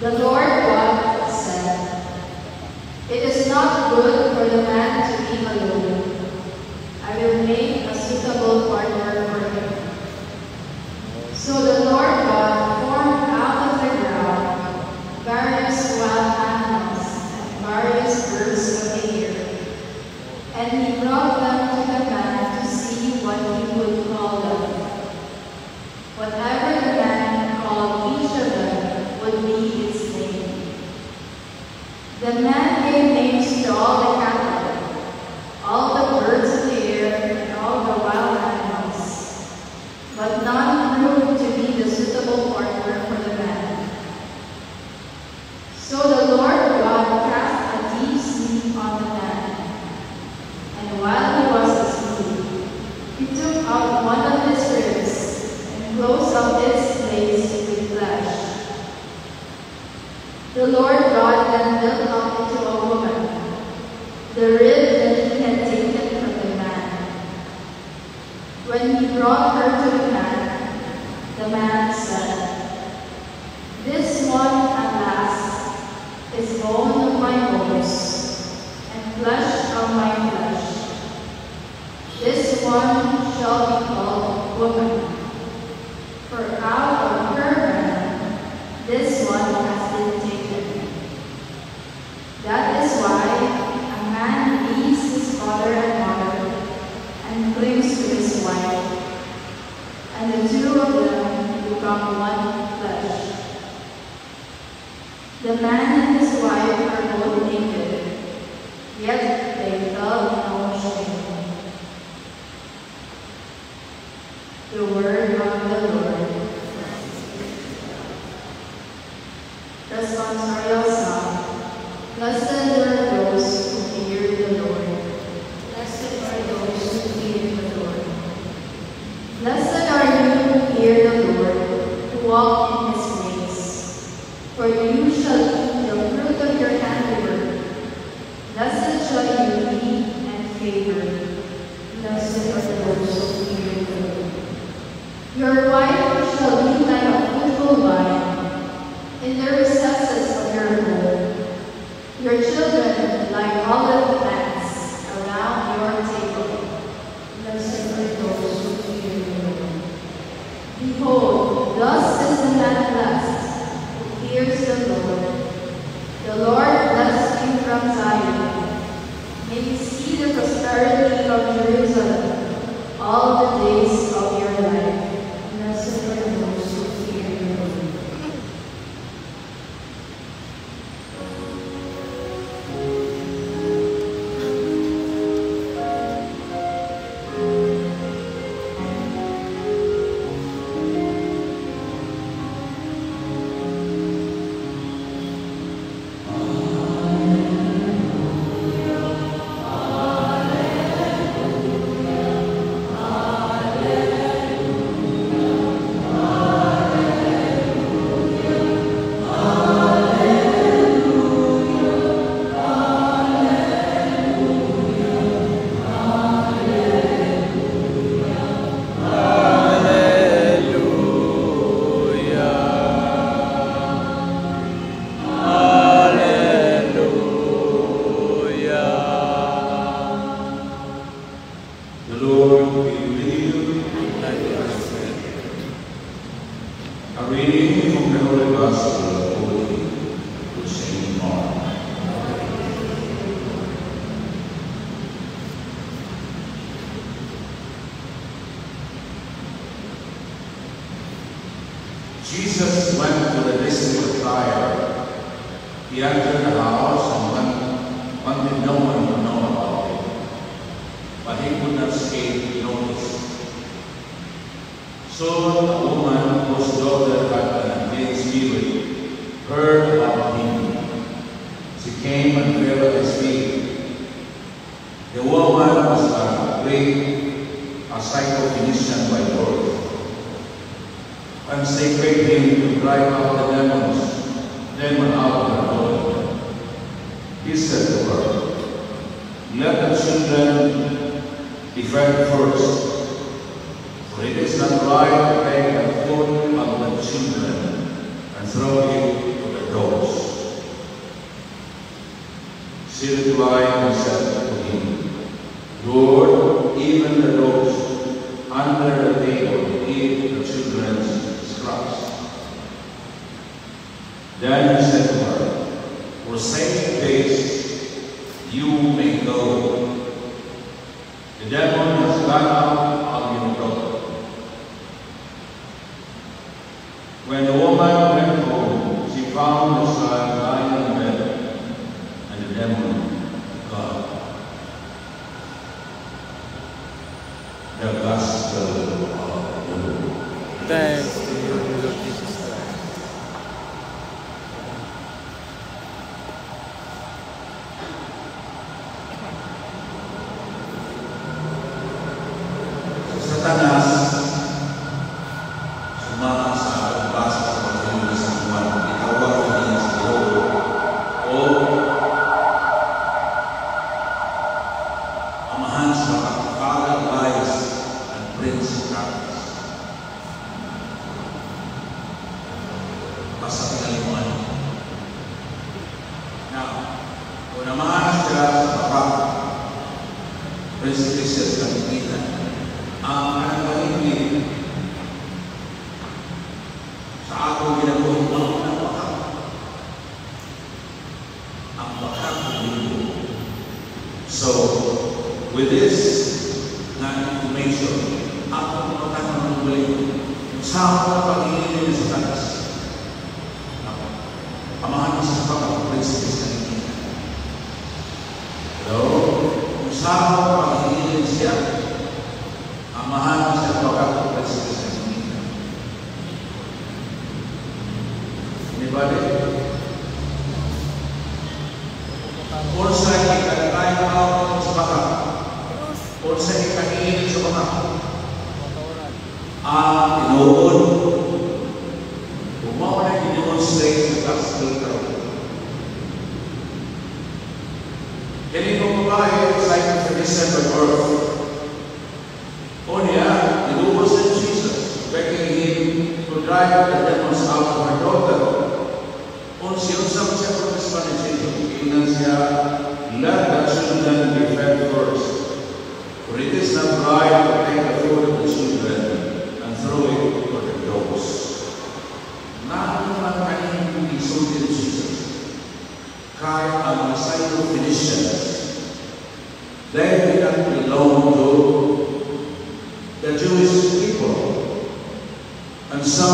The Lord God said, "It is not good for the man to be face with flesh. The Lord God then built up into a woman the rib that he had taken from the man. When he brought her to the man said, "This one at last is bone of my bones and flesh of my flesh. This one shall be called woman, for out of her man this one has been taken." That is why a man leaves his father and mother and clings to his wife, and the two of them become one flesh. The man and his wife are both naked, yet they felt no shame. The word of the Lord. Responsorial Psalm. Blessed are those who fear the Lord. Blessed are those who fear the Lord. Blessed are you who fear the Lord, who walk in his ways. For you shall eat the fruit of your handiwork. Blessed shall you be and favor. Blessed are those who fear the Lord. Your wife shall be like a fruitful vine in the recesses of your home. Your children like olive plants around your table. Blessed are those who fear the Lord. Behold, thus is the man blessed who fears the Lord. The Lord bless you from Zion. May you see the prosperity of Jerusalem all the days of your life. Blessed are those who fear the Lord. Jesus went to the district of Tyre. He entered the house and wanted no one to know about it, but he could not escape notice. So a woman whose daughter had an unclean spirit heard about him. She came and fell at his feet. The woman was a psycho-physician by birth, and sacred him to drive out the demon out of her daughter. He said to her, "Let the children be fed first, for it is not right to take the food of the children and throw it to the dogs." She replied and said to him, "Lord, even the dogs under the table eat the children's scraps." Then he said to her, "For 7 days you may go. The demon has gone out of your daughter." When the woman went home, she found the child lying in bed, and the demon gone. The Gospel of the Lord. Thanks to you, Lord Jesus Christ. Satanas sumama sa sa pinalimuan. Now, kung namahanas siya sa baka, Prince Christian sa Pilipinas, ang kanagahimik sa akong ginagawin mo ng baka. Ang baka ko. So, with this information, ako matatanong ulit sa mga pag-iinit sa tatas. Amahan mo sa pag-prinsipis na hindi. Hello? Kung sa mga pag-iinit siya, amahan mo sa pag-prinsipis na hindi. Anybody? Kung sa ikatay ako sa baka, kung sa ikatay sa baka, tinuod, umaw na i-demonstrate sa gospel crowd. Kini kong babae, sa December birth, o niya, tinubos na Jesus, begging him to drive the demons out of her daughter. Kung siyusap siya protestan ni Jesus, inan siya, let the children be fed first. For it is not right to take the food of the children and throw it to the dogs. Nang naman kanina isulti ni Jesus, kahit ang Messiah Phoenicians, they did not belong to the Jewish people. And so,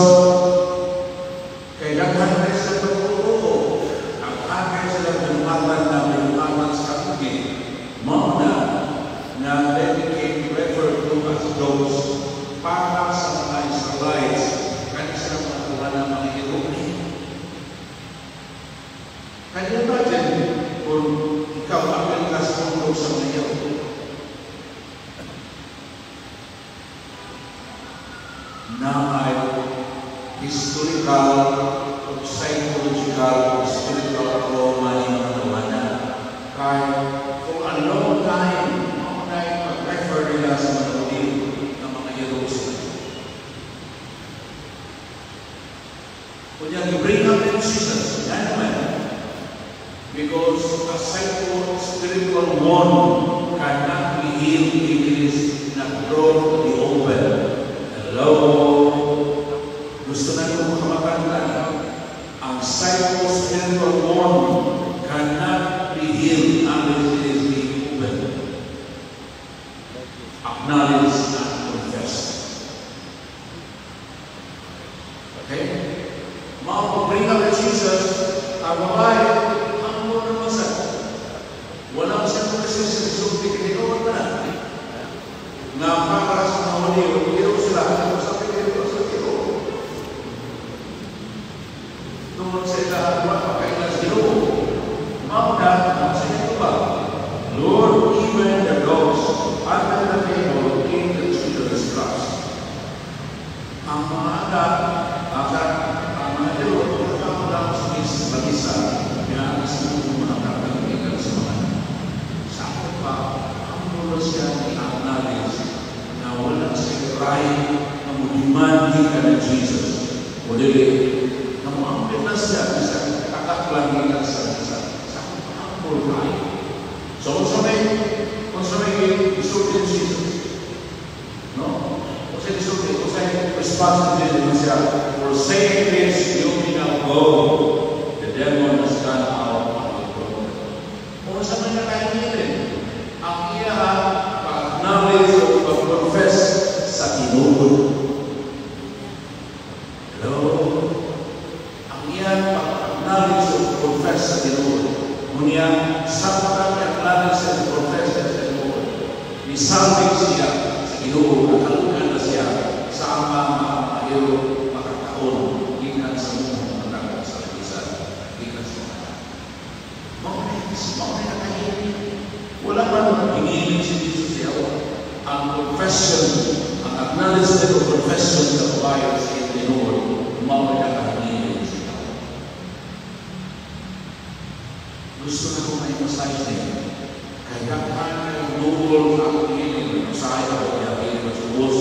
kaya naghanay sa pagkukuko, ang hanay sila binumatan na binumatan sa kapigin, mga na they became referred to as dogs para sa mga Israelites, kaya sila makakuha ng mga Irumi. Can you imagine kung ikaw ang pagkas ng sa mga Irumi? Na ay historical, psychological, spiritual trauma ni mga tawana. Kaya for a long time, mag-refer nila sa mga ng mga Jerusalem. Kung you bring up in Jesus, yan naman. Because a psycho-spiritual wound cannot be healed if it is not brought to the open. Hello? Gusto na nyo makakatanda, ang psycho-spiritual wound cannot be healed unless it is being open. Acknowledge and confess. Okay? Bring up Jesus, ang babae, ang muna masal. Walang siya kasi sa sulti, kinikawan na. Nga para sa mga huli, hindi sila, ano sa pinito sa tiro. Noon sila, mapakailas tiro. Mauna, ang sinito ba? Lord, even the dogs under the table in the children's class. Ang mga anak, ang mga tiro, ang lang sa mag-isa, kaya ang mga kakalimutan sa mga anak. Sa akin pa, ang mula siya i-acknowledge na wala siya trying na mag-demandi ka ng Jesus. O dili, na mga na siya, isa kakaklangi ka sa isa. Sa akin pa, ang mula tayo. So, kung sa may isulti ng Jesus, no? Kung sa isulti, kung sa responsibility na siya, for saying this, you may now go. The devil has gone out of the world. Kung sa may nakahingirin, ang iya pag-acknowledge o pag-confess sa Ginoo. Hello? Ang iya pag-acknowledge o confess sa Ginoo. Ngunit sa pag-acknowledge sa confess sa Ginoo, nisalvig siya sa Ginoo, nakalukan na siya sa mga ayaw makakaon, ikan sa mga matanggal sa lagisan, ikan sa mga mga nakahirin. Wala pa naman hingilin si Jesus siya. Ang confession, ang acknowledgement of confession sa babae sa Ginoo, mga nakahingilin siya. Gusto na kong i-emphasize niya. Kaya kaya nubol ang hingilin, masaya ko kaya hingilin sa bus,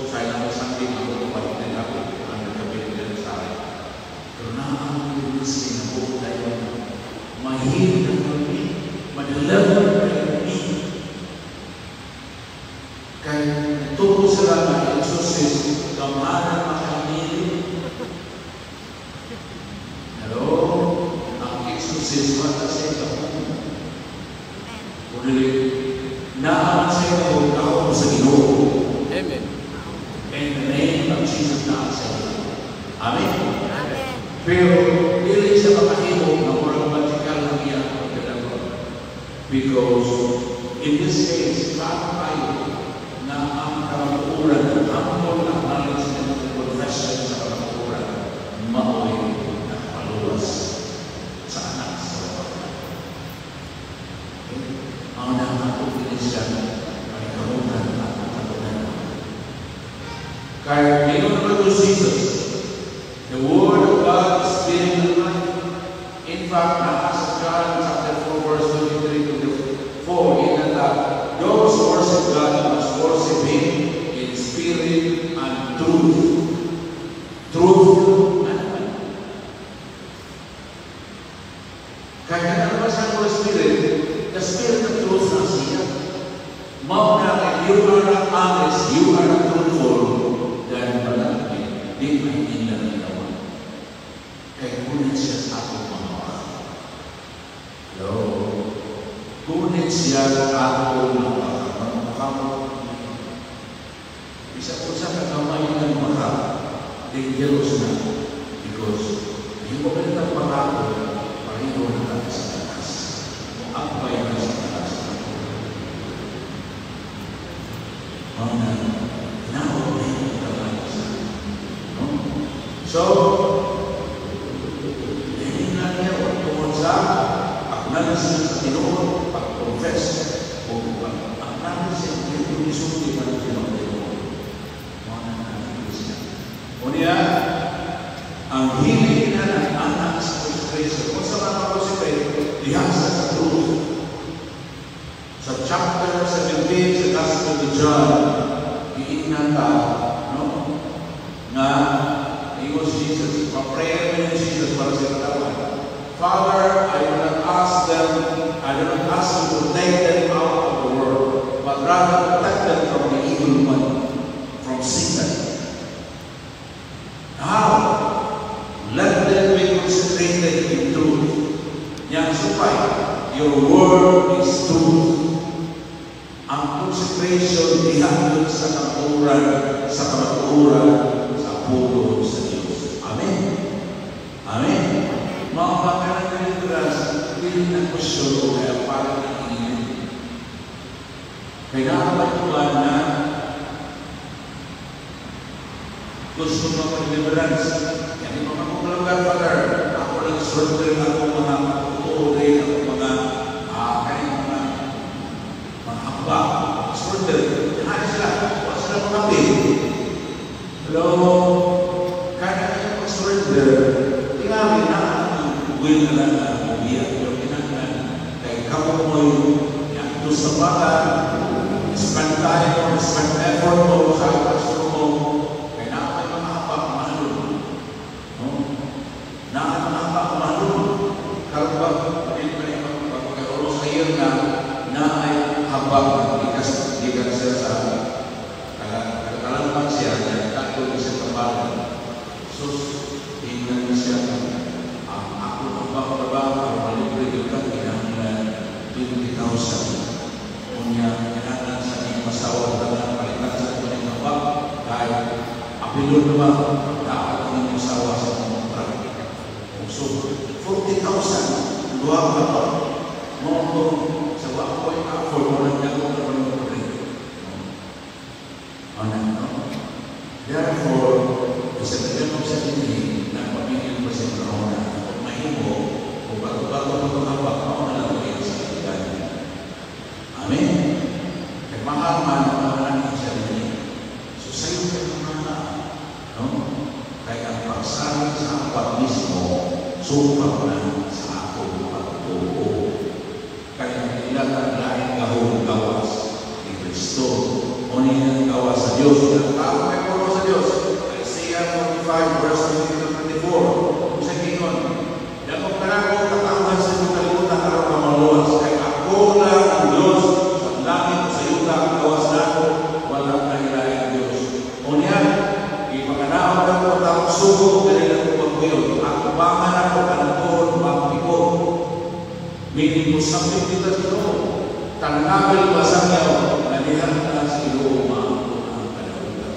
saya naman sa akin, ako kapatid ako, ang nagkabit din sa akin. Pero na, manihil ng kami, manilabot ng kami. Kaya tungkol sila na exorcist, kamaran makamili. Hello? Ang exorcist, mata sa ito. Kundi, naaman sa ito, ako sa Ginoo. Amen. In the name of Jesus na sa ito. Amen? Amen. Pero, dili siya makahimo na murang magical na iya ang dalawa. Because, in this case, tayo na ang kamaturan, ang mga knowledge ng confession sa kamaturan, maoy na paluwas sa anak sa kapatid. Ang nakatukin siya ay kamutan at katunan. Kaya, ito naman to Jesus. The Word of God is Spirit and life. In fact, nasa John chapter 4, verse 23 to 4, in that those who worship God must worship Him in spirit and truth. Truth and life. Kaya naman sa Holy Spirit, the Spirit of truth na siya. Mauna, if you are not honest, you are not truthful, then malaki, di mahingin na nila. Kaya ngunit siya sa ating mga mga. Hello? Ngunit siya sa ating mga mga. Isa po sa kakamay ng mga dangerous na. Because hindi mo ka ng mga pareho na natin sa taas. Ang bayan na sa taas. Mga naawag na yung kamay sa. So, nagsin sa Ginoo, pag-confess, o ang nagsin yung isulti ng Ginoo. Mga nagsin. Unya, ang hiling na ng anak sa Kristo. Kung sa mga Kristo, ihasa sa truth. Sa chapter 17 sa Gospel of John, iinata, no? Na, iyon si Jesus, pa-prayer mo yung Jesus para sa katawan. Father, I do not ask you to take them out of the world, but rather protect them from the evil one, from Satan. How? Let them be concentrated in truth. Yang supay, your word is truth. Ang consecration dihatod sa kamaturan, sa pulo sa Diyos. Amen. Amen. Mga pagkaran na literas, hindi na kusyon o kaya parang nakikinig. Kaya nakapatuan na gusto mo mag-deliverance. Yan yung mga kukulagar, Father. Ako lang surrender ako mga patutuloy, ako mga kanyang mga hamba. Surrender. Yan sila. Huwag sila mga pin. Hello? Kaya kanyang mag-surrender. Tingnan na will na lang na umiyak yung kinangan kay kamu mo yung ito sa bata spend time or spend effort mo sa pastor mo kaya nakakay mga hapak mahalun nakakay mga hapak mahalun karabag pagkakaroon sa iyo na ay habak ikas siya sa kalaman siya na takot siya kapalan sus tingnan siya trabaho para malibre ka kinahanglan 20,000 unya kinahanglan sa iyong masawa na palitan sa kanyang habak dahil apilon naman dapat ang masawa sa mga so 40,000 luwag na pa mga sa wako ay afford mo lang niya kung ano yung therefore isa na ganun sa hindi na pamilya mo sa mga mahimo o bago-bago magkakabak mo na lang kayo sa kaibigan. Amen? Kaya mahal man ang sarili. So sa'yo kayo mga no? Kaya ang pagsalit sa apat mismo, sumpah na sa akong pagtuo. Kaya kailangan lahat gawang gawas ni Kristo. O niya gawas sa Diyos. Tao may puro sa Diyos. Isaiah 45 verse 24. Kung sa Gingon, Dako ka na ko katauhan sa mga kalimutan Tuwangan ako kanapon, bangkiko. Meaning mo sabit kita sa Ginoo. Tanangagil ba sa niyo, nalihan ka sa Ginoo, maapon ang kalawitan.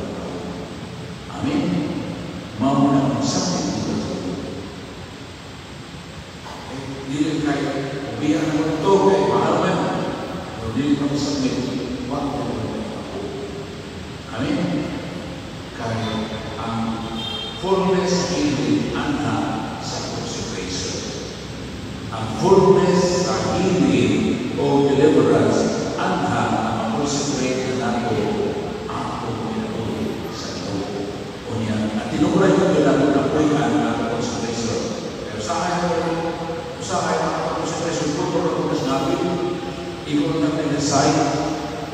Amen? Mauna ang sabit kita sa Ginoo. Dili kayo, ubihan mo ito, kay maalaman. Pero dili ka mo sabit, wag ka mo ako. Amen? Kaya ang fullness healing anha sa consecration. Ang fullness sa healing o deliverance anha ang consecrate na nato ako pinatuloy sa Ginoo. O niya, at tinukuray ko nila kung napuyan ang consecration. Pero sa akin ang consecration ko kung mas natin, ikaw na pinasay,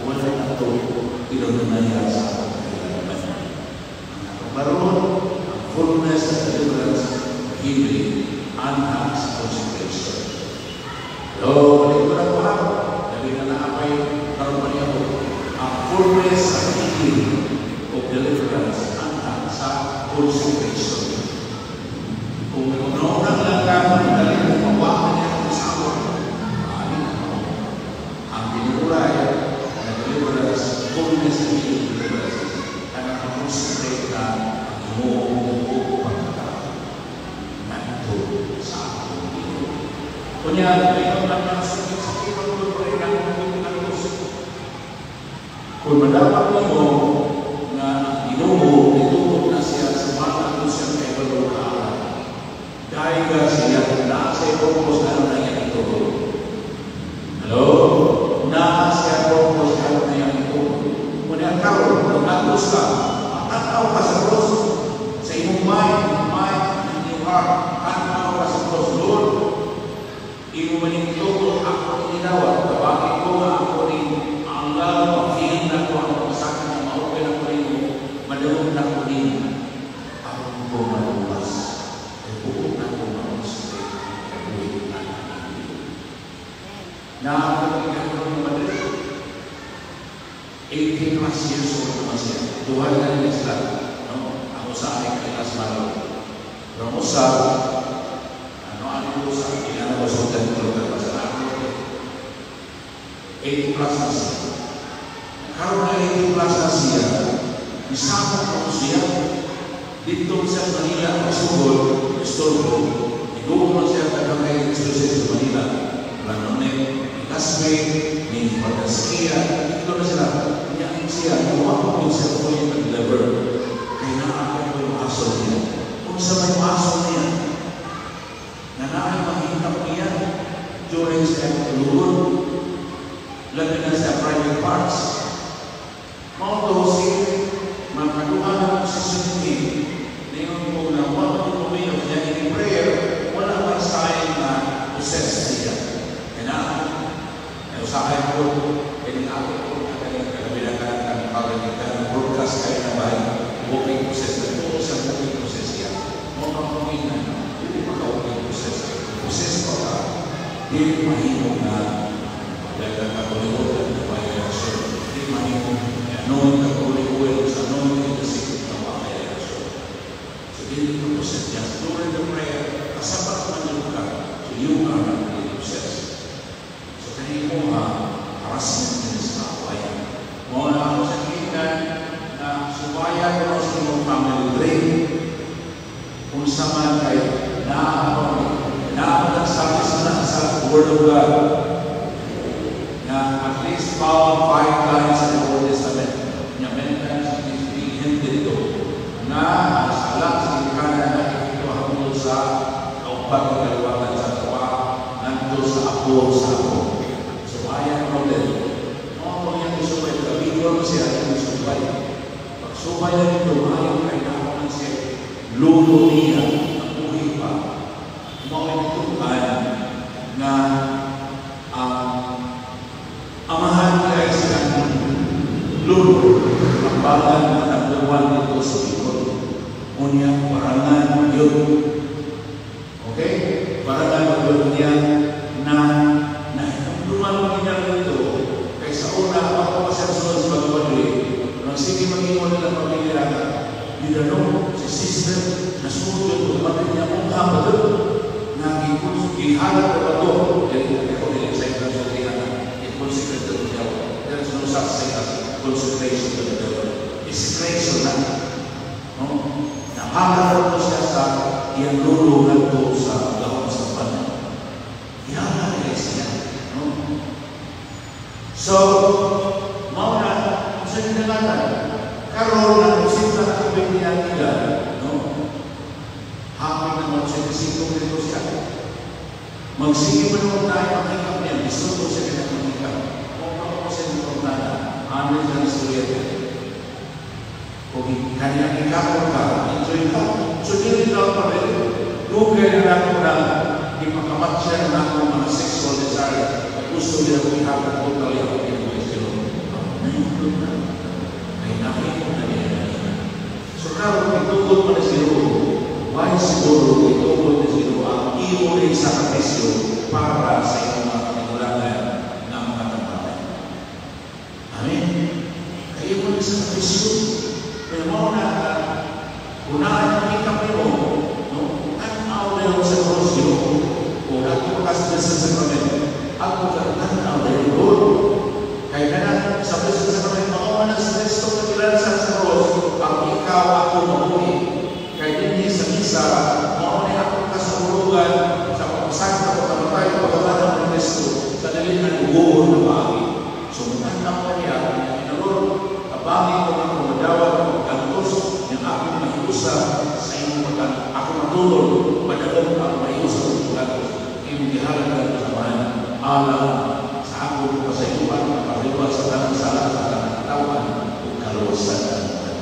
wala na ito, tinununaya sa akin. Maroon ang fullness and deliverance, healing, and consecration. Hello, balik ko na po ako. Dali na naapay, karoon pa niya po. Ang fullness and healing of deliverance and consecration. Kung naunang lang ka, dali mo mawakan niya ang isawa. Ang pinukulay na deliverance, fullness and healing deliverance, ang consecrate na mo pagkakataon nandito sa ating Ginoo. Kunya, mayroon lang ng sakit-sakit ang tulad ng gusto. Kung madapat mo na ang Ginoo itutok na siya sa mga siya kay Balukara, dahil ka siya na sa ipopos na yan ito. Hello? Na siya ipopos na yan ito. Kunya, karoon, mag-atos ka, at-aw ka sa cross. Sa iyong mind, in your heart, at-aw ka sa cross, Lord. Iyong manintulog ako ininawa. Tawagin ko nga ako rin ang lalo, pag-feeling na ko ang masakin na ma-open ako rin mo, madulog na ko rin. Ako ko maluwas. Ay buong na ko malusay. Kabuhin na namin. Nakakapagin ko ng Madrid. 18 plus years old naman siya. Tuhan na rin sila. Ako sa aking kilas malo. Pero mo sa, ano ko sa, inanabas ko tayo tulog sa ako. 18 plus na siya. Karoon na 18 plus na siya, isama ko siya, dito sa Manila, masugod, istorbo, igubo mo siya tagang kay Jesuses sa Manila. Lanonin, ikasme, ni Pagkaskia, dito na sila. Iyakin siya, iwak ko siya po yung nag-lever. Kaya nakakaya ko yung aso niya. Kung sa may aso niya, na nakakahintap niya during sa tulungan, labi na sa private parts. Mga dosin, magkaduhan ang sisunin, na yung muna, wala yung uminom niya in prayer, wala may sign na possess siya. Kaya usahay ko, kaya ako ko, kalabilang kami pagkakitan, broadcast kayo na bahay, walking process na ito, isang walking process yan. Mga pangkawinan, hindi pa ka-walking process. Process pa ka, hindi mahimong na, dahil ang kakulimutan na violation, hindi mahimong, anoin ka kulimutan sa anoin ka sikit na violation. So, hindi ka process yan. During the prayer, kasapat man yung ka, so you are not really process. So, kanina mo harassment din sa kawayan. Mga na ako sa kitan na subayan ko sa inyong family dream. Kung saan kayo naapagsabi na sa Word of God na at least found 5 times in the Old Testament. Kanya many times it is being hinted dito na sa alam sa ikana na ito hanggang sa kaupat ng kaliwangan sa tawa nandito sa apo sa apo. Subayan ko din. Kabigor mo siya yung subay. Pag subay na ito, ayaw kay naman siya. Lulo niya, ang buhay pa. Mauitukan na amahan niya ay silang lulo. Ang bagan na nagdawan nito sa likod. Unya, parangan yun. Okay? Parangan yun niya na hinamduman niya nito. Sa una, ako pasyasunod sa pagpapalili. Nang sige mag-iwan nila pamilya, you don't know, si sister, nasunod yun, kapatid niya, kung kapatid, gihanap na ba ito? Ako din sa ito sa tiyanan. I-consecrate to the devil. There is no such thing as consecration to the devil. Discretion na. No? Nahanap ko siya sa iyang lulungan ko sa laon sa panan. Ihanap nila siya. No? So, mauna, sa dinalatan, karoon na musita na kabig niya nila. No? Hapin na magsisigong nito siya. Magsige mo naman tayo makikap niya. Gusto ko siya kaya makikap. Kung ako ko siya nito na, amin na istorya niya. Kung kanya ikapon ka, enjoy ka. So, hindi lang pa rin. Lugay na ako na ipakamat siya na ako mga sexual desire. Gusto niya kung ihapon ko tali ako kinuha sila. Nahintod na. Ay nakikita na niya. So, karoon, itugod mo na sila. Why siguro itugod na sila ang iyo rin sa kapisyo para sa iyong mga pinulanan ng mga tampatan. Amen? Kayo mo rin sa kapisyo. Pero mo na, unaan kita mo, no? Tanaw na yun sa krosyo, o nagpakas na sa sakramento, at tanaw na yun doon. Kaya na, sabi sa sakramento, makawanan sa Kristo na kilala sa krosyo, ang ikaw ako mabuhi. Kaya hindi sa misa, makawanan ako kasahulugan sa pagpasak na pagkamatay, pagkamatay ng Kristo, sa dalil na ugoon na bagay. So, tanaw na niya, inalor, abangin ko ng kumadawag, yang aku mahiusa sa inyong pagkat ako matulog madalong ako mahiusa sa pagkat iyong gihalan ng samahan alam sa ako pa sa iwan kapaliwan sa tanang sala sa tanang katawan o kaluwasan ng pagkat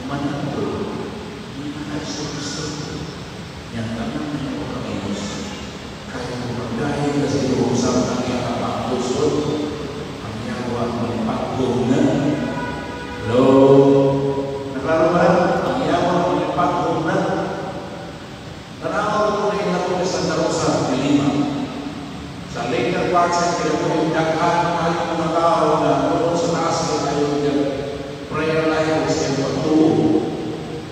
umanan ito hindi na sa Kristo yang tanang na ito kamihos kaya magdahil na sa iyo sa mga kapapusod ang yawa malipagkong na Klaro ba? Ang yaman ng pagkunan. Tanaw ko na yung sa Santa Rosa de Lima. Sa later part sa kinabuhi, daghan kayo mga tao na doon sa taas ko kayo yung prayer life is yung pagtuo.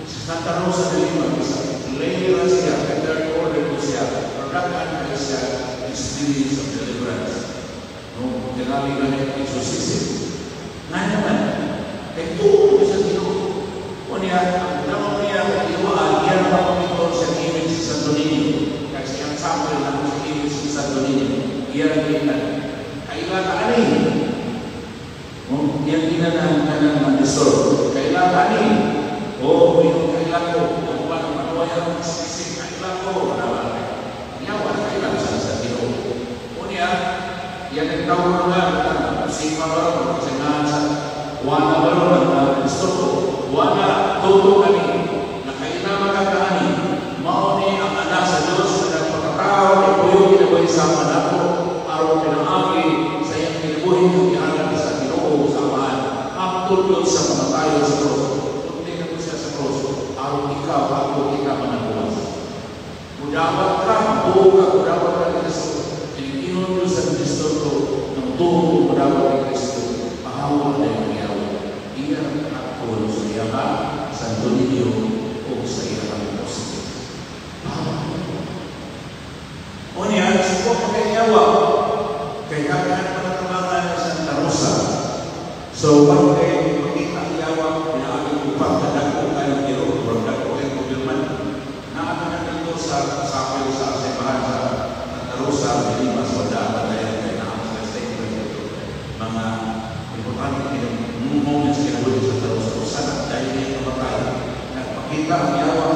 Sa Santa Rosa de Lima, isa later siya, third order ko siya, daghan kayo siya experience of deliverance. No, tinali na yung exorcism. Ngayon naman, kay tuo sa Ginoo. Niya, ang naman niya, iwaan, yan ang pagkakito sa image sa Santo Niño. Kasi ang sample na sa image sa Santo Niño, yan ang ilan. Kailangan ani. Yan ginanahan ka ng mandisor. Kailangan ani. O, yung kailangan ko, ang manuwayan ng sisig, kailangan ko, wala. Yawan, kailangan sa Ginoo. O niya, yan ang tawag nga, sima ba rin, kasi nga sa wala ba rin ang mandisor ko. Wala tuto kami na kailangan kakaani mao ni ang anak sa Diyos na nagpakatao ni Puyo kinabuhi sa manako aron pinaagi sa iyang kinabuhi ng ihanan sa Ginoo sa Amahan aptulot sa pamatayon sa krus. Kundi na po siya sa krus aron ikaw ako ikaw manabuwas. Mudawat ka, buo ka, mudawat ka ni Kristo. Pilipinon Diyos sa Kristo to ng tuho mudawat ni Kristo. Pahawa na yung iyaw. Iyan ako sa iyama, Santo Niño, o sa iyama positibo. O niya, suko pa kay Yawa, kay kakahan pagkabangan ng Santa Rosa. So, pag kayo makita ang Yawa, pinaagin ko pa, kadako kayong hero, o kadako kayong kubilman, nakakanan nito sa sapil sa Sebahan sa Santa Rosa, Bilimas, Wada, Badayan, kay Nakas, Kastay, mga importante moments kinabuhi sa Santa Rosa. Sana dahil na yung namatay, nagpakita ang Yawa,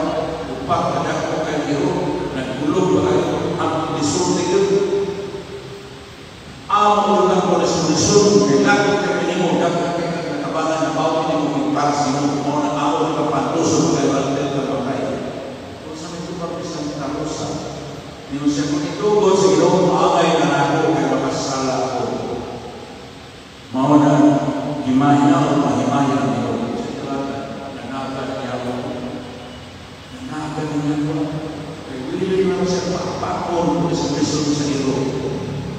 upang kadako kayong hero, nagulog ba kayo ang lisun nito? Ang ulang ko lisun, kailangan ka pinimo, dapat kayo nakabangan na bawat pinimo para sa inyo, kung ang ako na kapantuso kayo ang nagpapatay. Kung sa may tupag ni Santa Rosa, yung siya kung itugod sa Ginoo, maangay na ako kay makasala ako. Mauna, himay na o mahimay ang Ginoo. Sa talaga, nanagan niya ako. Nanagan niya ako. Kaya willing naman siya pakapakon sa Kristo sa Ginoo.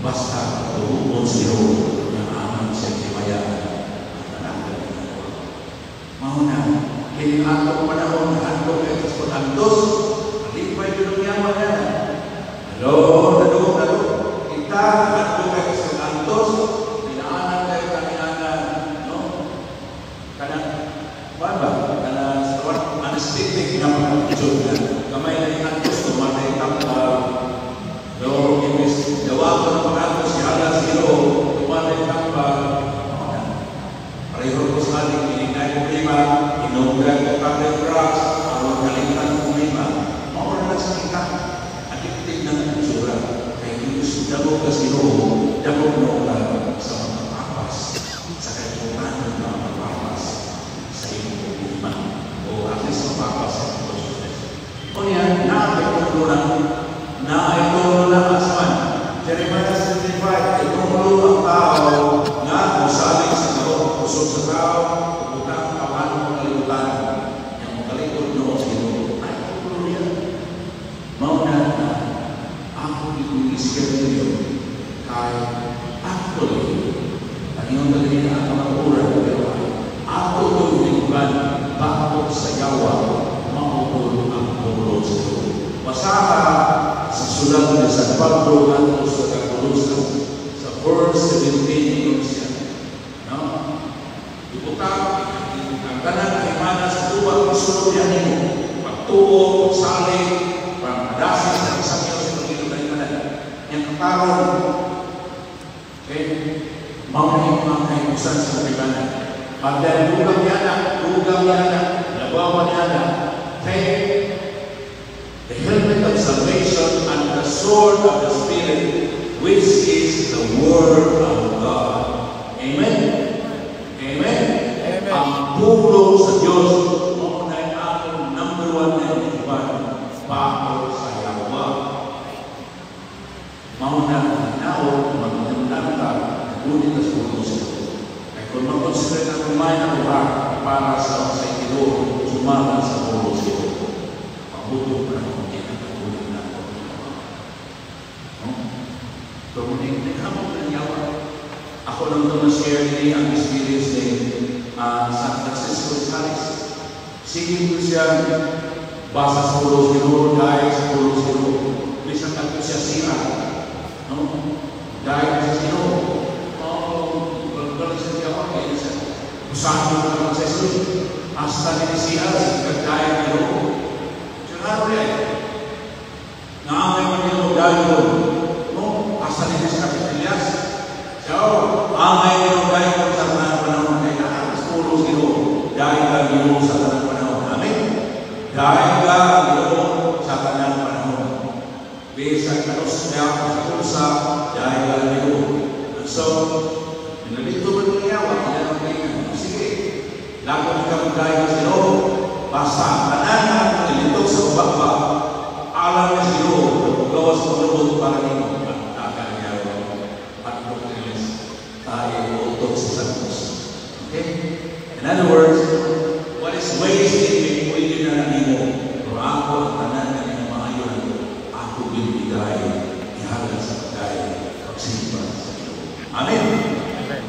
Basta tuhubon sa Ginoo na amang siya himayan. Nanagan niya ako. Mauna, kiling ato panahon na ato kay Kristo Andos, alipay yun ang yaman yan. Hello? dako ka Ginoo, dako mo ka sa mga papas, sa katutunan ng mga papas sa iyong pagkuman. O at least mga papas sa iyong pagkuman. O yan, na-ituro na asman. Jeremiah 65, ituro ang tao na musaling sa tao, kusog sa tao, pagkutang kawan ng kalimutan. Yang makalikot noon sa Ginoo. Na-ituro yan. Mauna na, ako inisip ninyo kay actually ang iyong dalhin at mga oras pero ako tulungan bakit sa yawa maupol ang pulo sa ito. Masaka sa sulat ni San Pablo at sa Kakulusan sa verse 17 yun siya. No? Iputang ang kanang kaimana sa tuwag isulod yan mo pagtuo, saling pagdasis ng isang Diyos sa pagkilutay ka na yung katarong mga kaimusan sa kaibanan. Pag dahil lugang yana, nabawa yana, the helmet of salvation and the sword of the Spirit, which is the Word of God. Amen? Amen? Amen. Ang pulo sa Diyos, mo na ang number one na iban, bakit sa yawa. Mauna nao, magandang ka, ngunit na sa pulo sa Diyos. Ay kung mag-consider na kumain ang uha para sa Ginoo, sumama sa pulo sa Diyos. Mabuto pa na kung kinakagulit na ako. So, naghamot na yawa. Ako lang ito na-share niya ang experience ni San Francisco de Sales. Sige ko siya basa sa pulo sa Ginoo, dahil sa pulo sa Ginoo. Bisang ako siya sira. Dahil sa Ginoo. Balas siya ako, kaya siya. Usahan mo naman sa Jesus. Hasta ni siya, kagdaya ng Ginoo. Siya nga rin. Naangay mo niyo dahil doon. Hasta ni siya kapitilias. Siya, angay niyo dahil doon sa tanang panahon. Kaya sa pulo sa Ginoo. Dahil ka Ginoo sa tanang panahon. Amen? Dahil ka Ginoo sa tanang panahon. Bisang kanos niya sa kursa, dahil ka Ginoo. And so, nalito mo ng yawa, kaya naman sige, lakot ka mong dahil sa Ginoo, basta kananan, nalito sa baba, alam na Ginoo, gawas mo lubot para nito, at yawa, at pagkilis, tayo utot sa Santos. Okay? In other words, what is wasted may pwede na nanimo, pero ako ang kananan ng maayon na ito, ako binibigay, ihagal sa pagkay, pagsimpan sa Ginoo. Amen? Amen.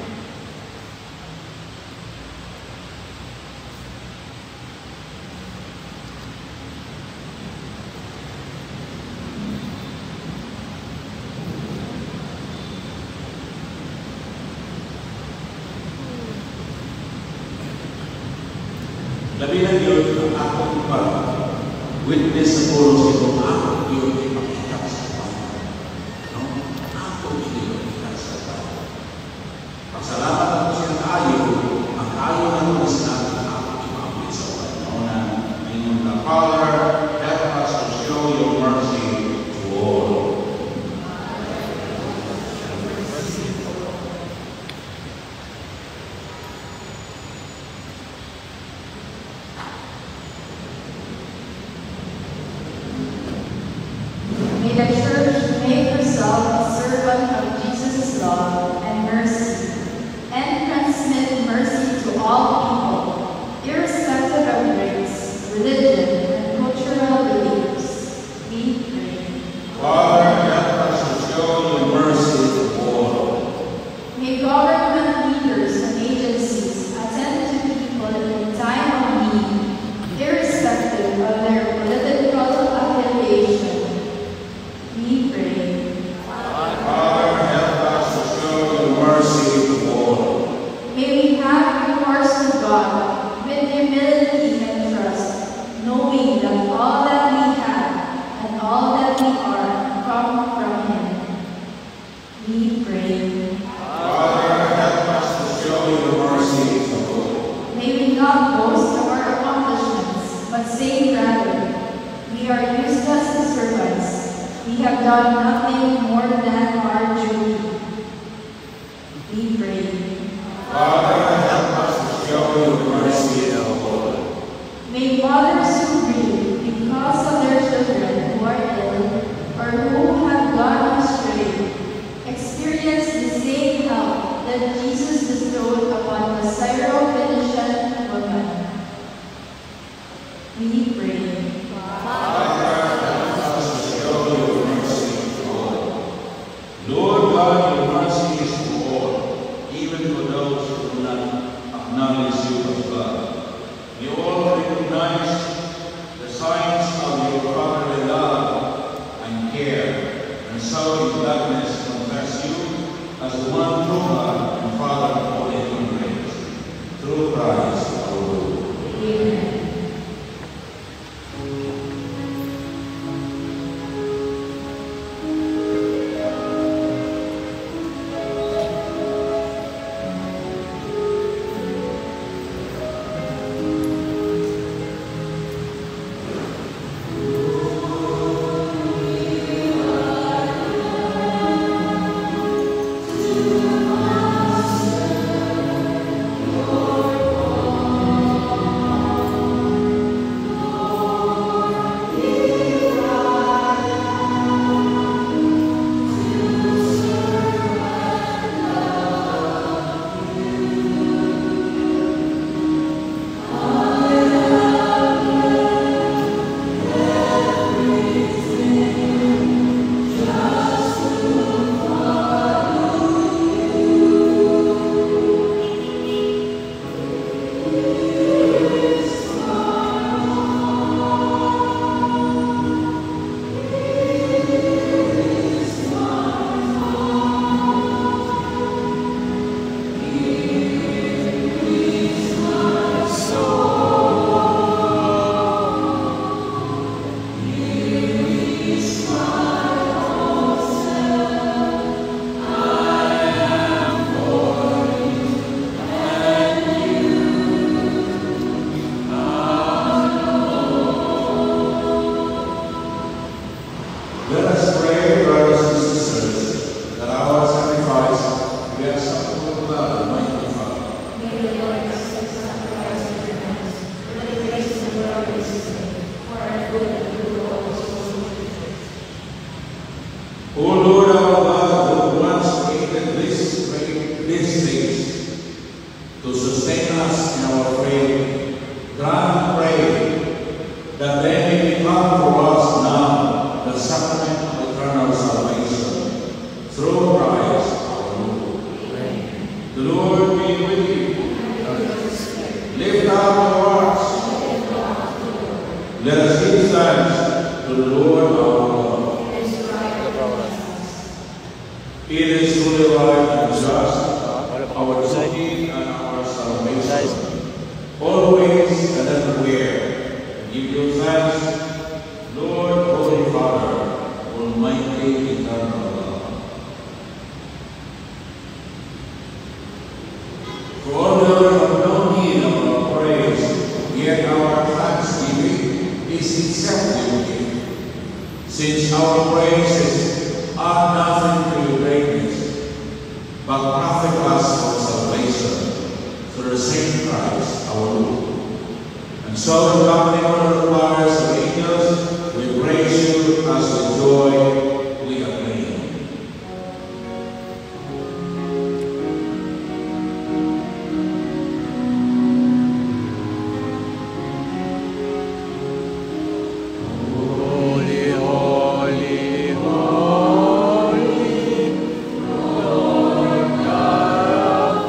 Labi ng Diyos ang akong witness sa pulo sa ito, akong yun ipakita sa tao. Akong yun ipakita sa tao. Pagsalamat ako siya tayo, ang tayo na ito sinabi akong ipakita sa tao. In the Father, help us to show your mercy to all. May the Church make herself a servant of Jesus' love and mercy, and transmit mercy to all people, irrespective of race, religion, and cultural beliefs. We pray. Father, help us to show your mercy to all. May government leaders and agencies attend to people in time of need, irrespective of their political affiliation. We pray. Father, help us to show your mercy to all. May we have recourse to God with humility and trust, knowing that all that we have and all that we are We have done nothing more than our duty. We pray. Father, help us to show your mercy, O Lord. May mothers who grieve because of their children who are ill or who have gone astray experience the same help that Jesus bestowed upon the Syro-Phoenician woman. We pray. Lord God, your mercy is for all, even for those who do not acknowledge you as God. We all recognize the signs of your fatherly love and care, and so in gladness confess you as the one true God and Father of all human race. Through Christ our Lord. Amen. Let us pray, brothers and sisters, that our sacrifice be acceptable to God, Almighty Father. May the Lord accept sacrifice of your hands, for the grace of our Lord Jesus Christ, for our good and good of all souls. O Lord our God, who once created these things to sustain us in our faith, grant, pray, that they may become for us now the sacrament of eternal salvation, through Christ our Lord. Amen. The Lord be with you. Lift up your hearts. Let us give thanks to the Lord our God. It is truly right and just, our duty and our salvation, always and everywhere, give you thanks, Lord, Holy Father, Almighty, eternal God. For although we have no need of our praise, yet our thanksgiving is itself gift, since our praises are nothing to your greatness, but profit us for salvation through the same Christ our Lord. And so, in company of the choirs of angels, we praise you as with joy we acclaim. Holy, holy, holy, Lord God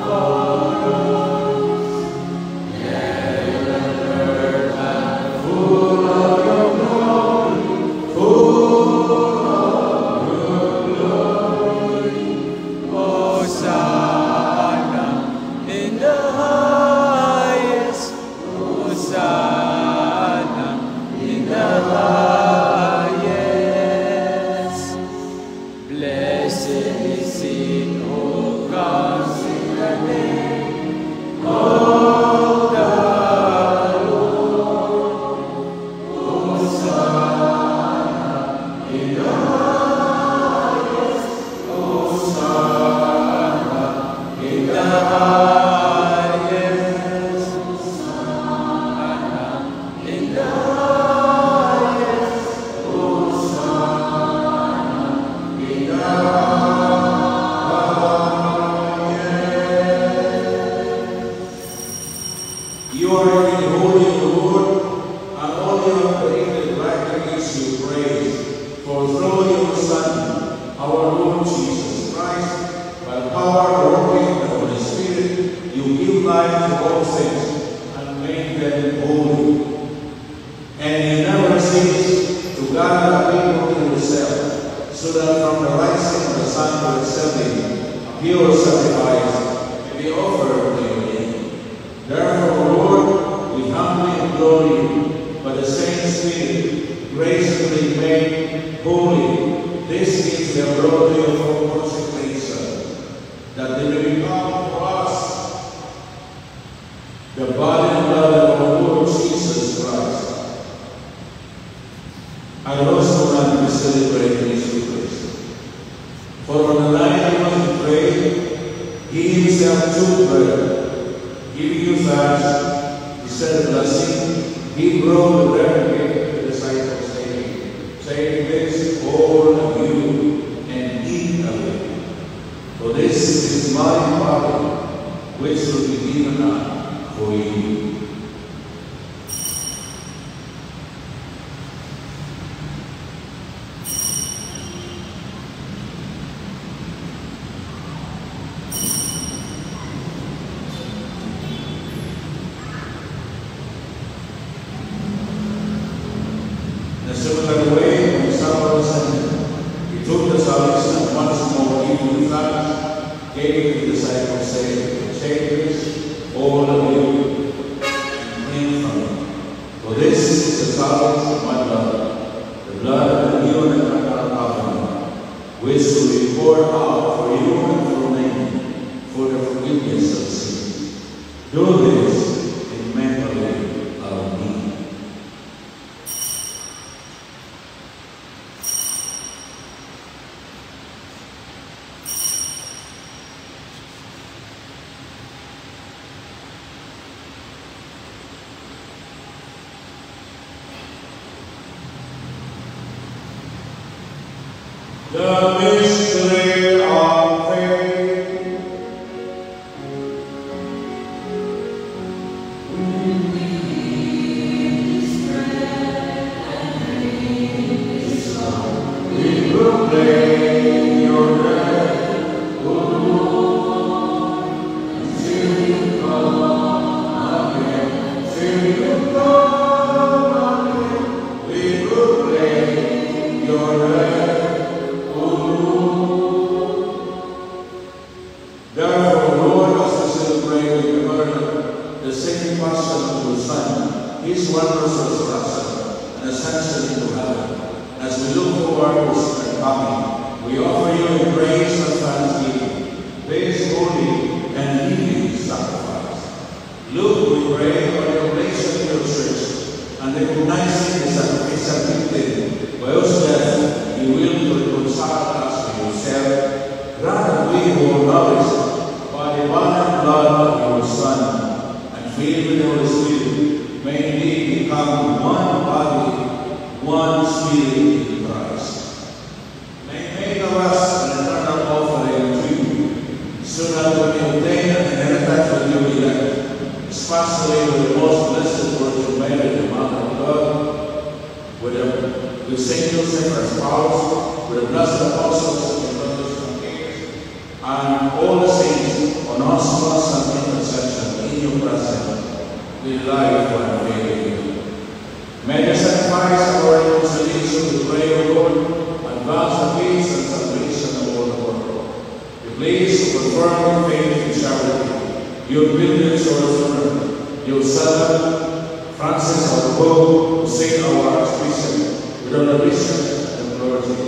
of hosts, heaven and earth are full of your glory, full of Lord Jesus Christ, by the power working of the Holy Spirit, you give life to all things and make them holy. And you never cease to gather people to yourself, so that from the rising of the sun to its setting, a pure sacrifice may be offered to your name. Therefore, Lord, we humbly implore you, by the same Spirit, graciously made holy, these things they are brought to you for consecration, that they may become for us the body and blood of our Lord Jesus Christ. I also want to celebrate this Eucharist. For on the night he was betrayed, he himself took bread, giving you thanks, he said a blessing, he broke the bread and gave it to the disciples, saying, this, all of you, and eat of it. For this is my body, which will be given up for you. The mystery of faith. When we eat this bread and drink this cup, we proclaim your death, O Lord, until you come again. Till you come again, we proclaim your death. Therefore, Lord, as we celebrate and remember the sacred passion of your Son, his wondrous resurrection and ascension into heaven, as we look forward to his second coming, we offer you in praise and thanksgiving this holy and living sacrifice. Look, we pray, on your relation to your church, and recognizing the sacrificial victim by whose death you will to reconcile us to yourself, grant that we who are nourished by the body and blood of your Son, and filled with the Holy Spirit, may indeed become one body, one spirit in Christ. May make of us an eternal offering to you, so that we may obtain an inheritance with you elect, especially with the most blessed Virgin Mary, the Mother of God, with Saint Joseph our spouse, with the blessed apostles and brothers and kings, and all the saints on our constant intercession in your presence, we rely for and you. May the sacrifice of our reconciliation, we pray, O Lord, advance the peace and salvation of all the world. We please to confirm in faith and charity your pilgrims or servant, your servant, Francis our Pope, Saint our Archbishop, with all the bishops and clergy,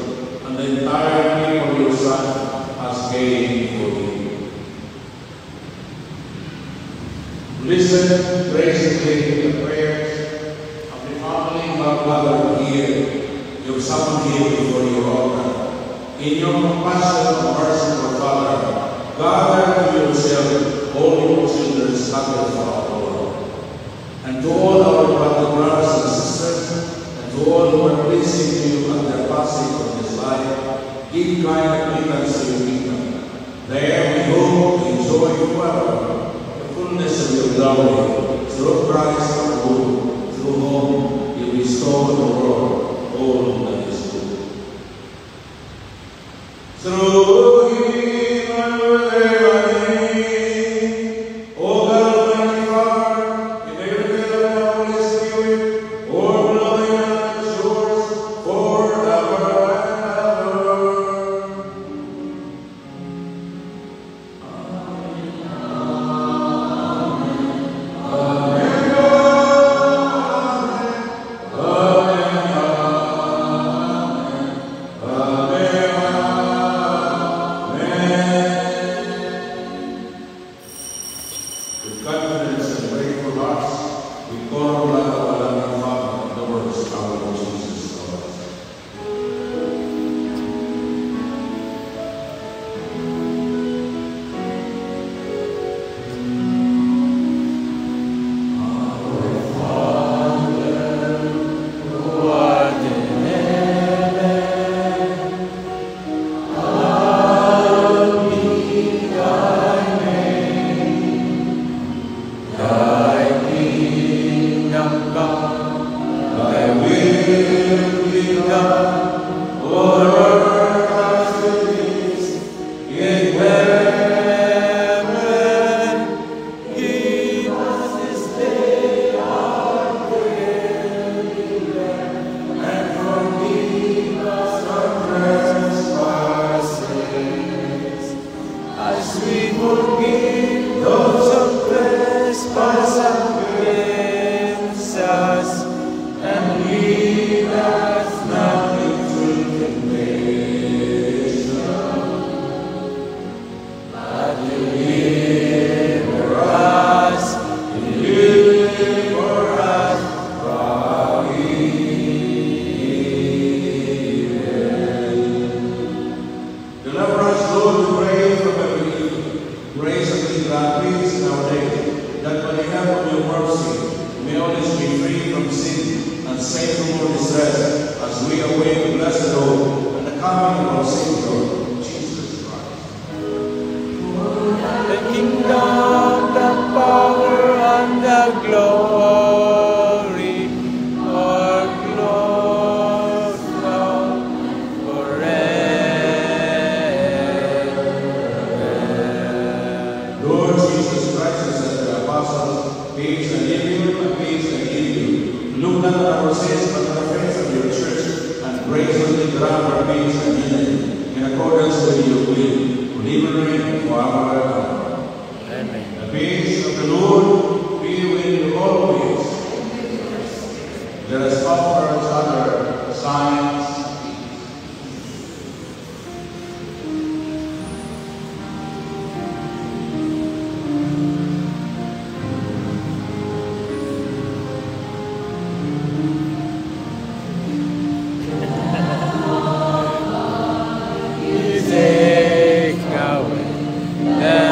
and the entire people of your Son has gained for you. Listen graciously to the prayers of the family who have gathered here. You have summoned here before your altar. In your compassion and merciful Father, gather to yourself all your children scattered for our Lord. And to all our brothers and sisters, and to all who are pleasing to you at their passing from this life, give kind admittance to your kingdom. There we hope to enjoy forever the fullness of your glory, through Christ our Lord, through whom you bestow on the world all that is good. Through him and with him, O God Almighty Father, in every of the Holy Spirit, all glory and honor is yours forever and ever. With confidence and grateful hearts, we call on our loving Father, the words of our Lord Jesus Christ. Deliver us, Lord, we pray, from every evil. Grace and grant peace in our days, that by the help of your mercy, we may always be free from sin and safe from all distress, as we await the blessed hope and the coming of our Savior, Jesus Christ. The kingdom, the power, and the glory are yours now forever. Lord Jesus Christ has said to the apostles, peace and give you, and peace and give you. Look not at our sins, but at the faith of your church, and graciously grant our peace and unity, in accordance with your will, who live and reign forever and ever. Amen. The peace of the Lord be with you always. Let us offer each other signs of peace. Take away the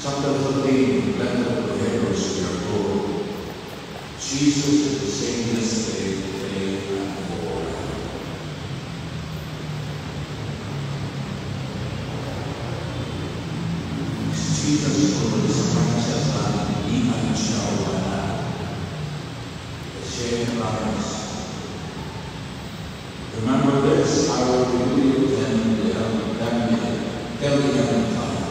Chapter 14, letter to the Hebrews, we are told, Jesus is the same yesterday, today, and forever. Jesus was righteous and even shall the same lives. Remember this, I will reveal to them the tell the heavenly Father.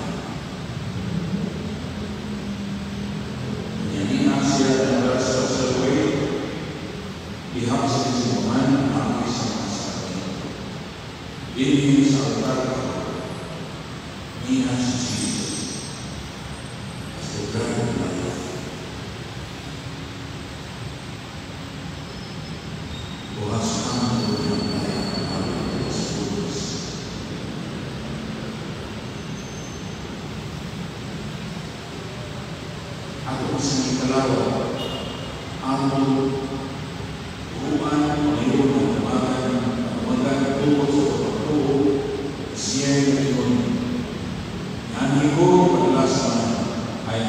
When you answer and that's such a way, he has his woman and his son. In his altar, he has Jesus as the bread of life. Who has come to him by his fullness. Ako sa ikalawa, ang buwan ngayon ng magandang sa pagtuo, siya ngayon. Yan ko paglasan ay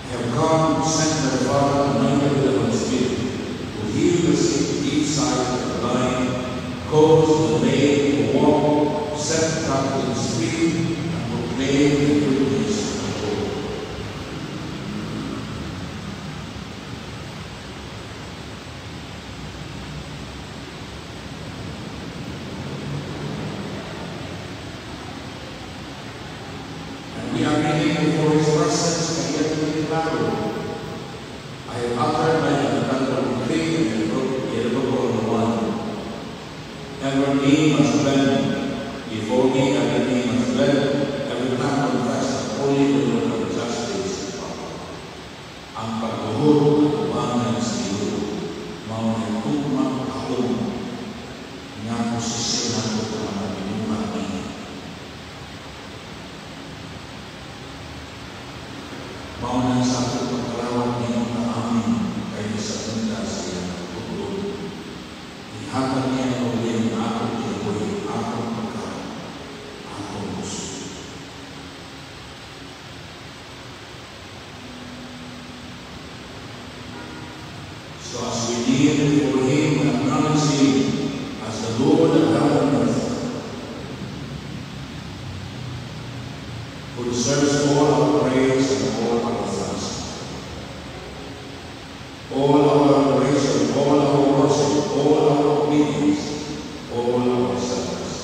have come, sent their Father, anointed with the Holy Spirit, to heal the sick, each side of the blind, cause the lame to walk, set the captives free, and proclaim the goodness of the Lord. And we are reading before His presence, and yet we declare, I have uttered my covenant decree in the book of 1. Every knee must bend before me, every knee must bend, every tongue confess that only the Lord of justice. Ang pagbuhod at ubangan sa iyo, maunang tugmang akong nga posisyon ko sa mga binuhat niya. Maunang sa aking pagkalawag niyo na amin kayo sa tanda sa iyang pagbuhod. Ihatag niya ang uli ang akong kinuwi, akong pagkaw, akong gusto. So as we kneel before Him and acknowledge Him as the Lord of heaven and earth, who deserves all our praise and all our thanks, all our adoration, all our worship, all our obedience, all our service.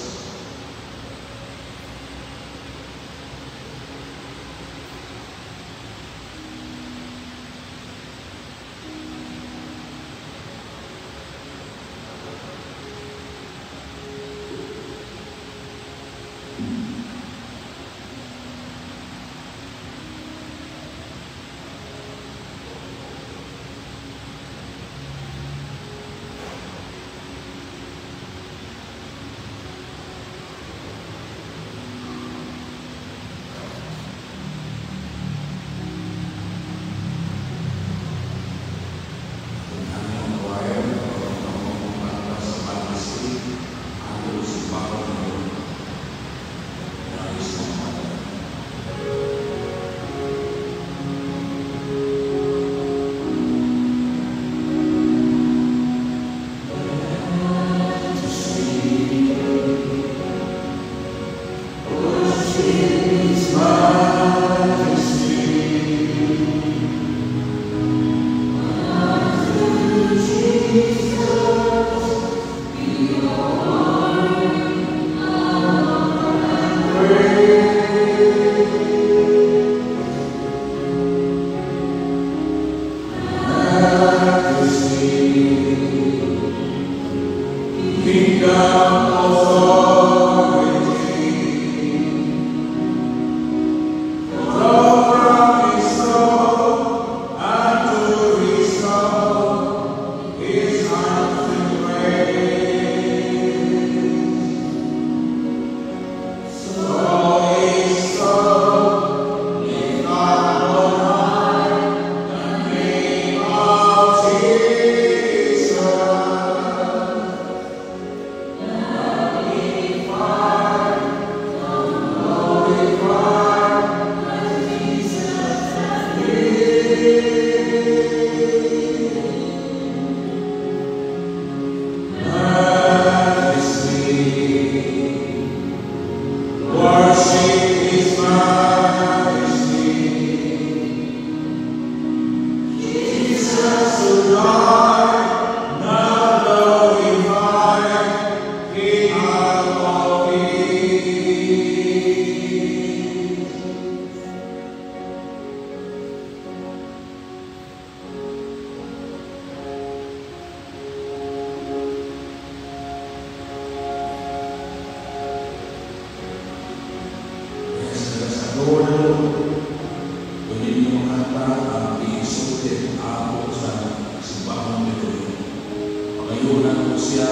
siya,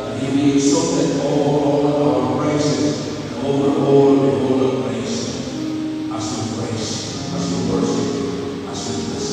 that He be exalted over all our praises, and over all the whole of praise, as we praise, as we worship, as we bless.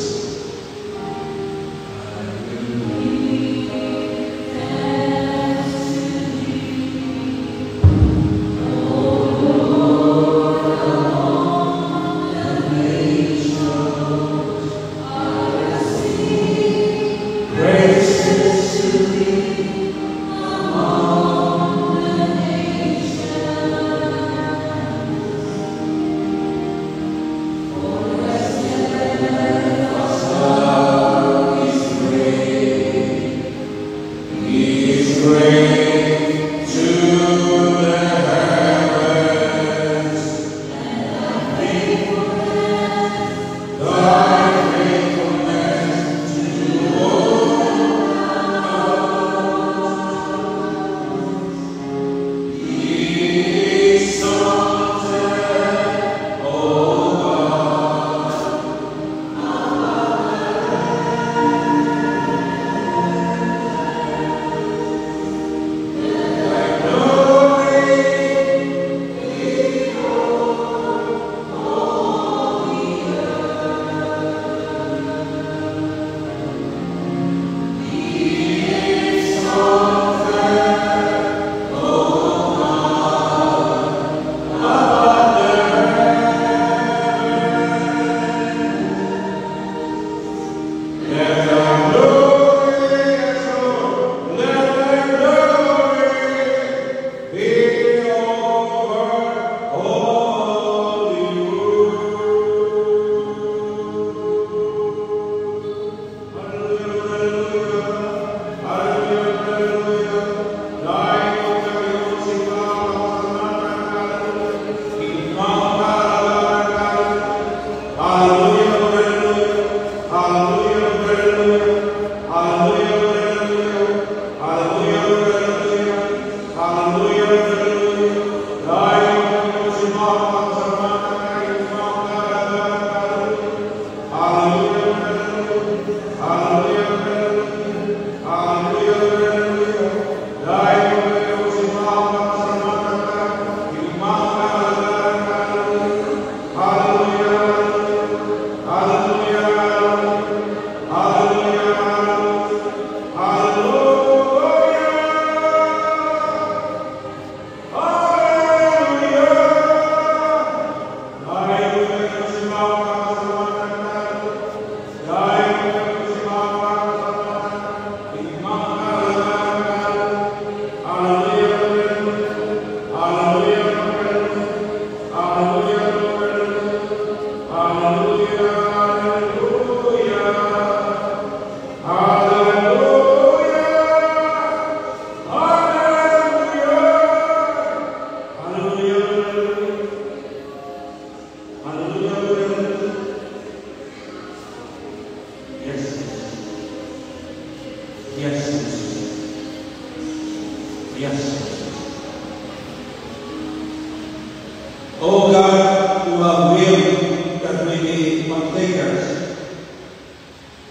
Oh God, who have willed that we be partakers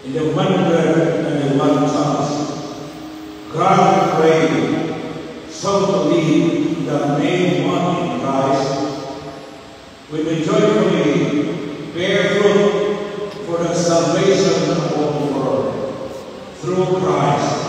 in the one bread and the one chalice, grant, we pray, so to be the main one in Christ, we may joyfully bear fruit for the salvation of all the world, through Christ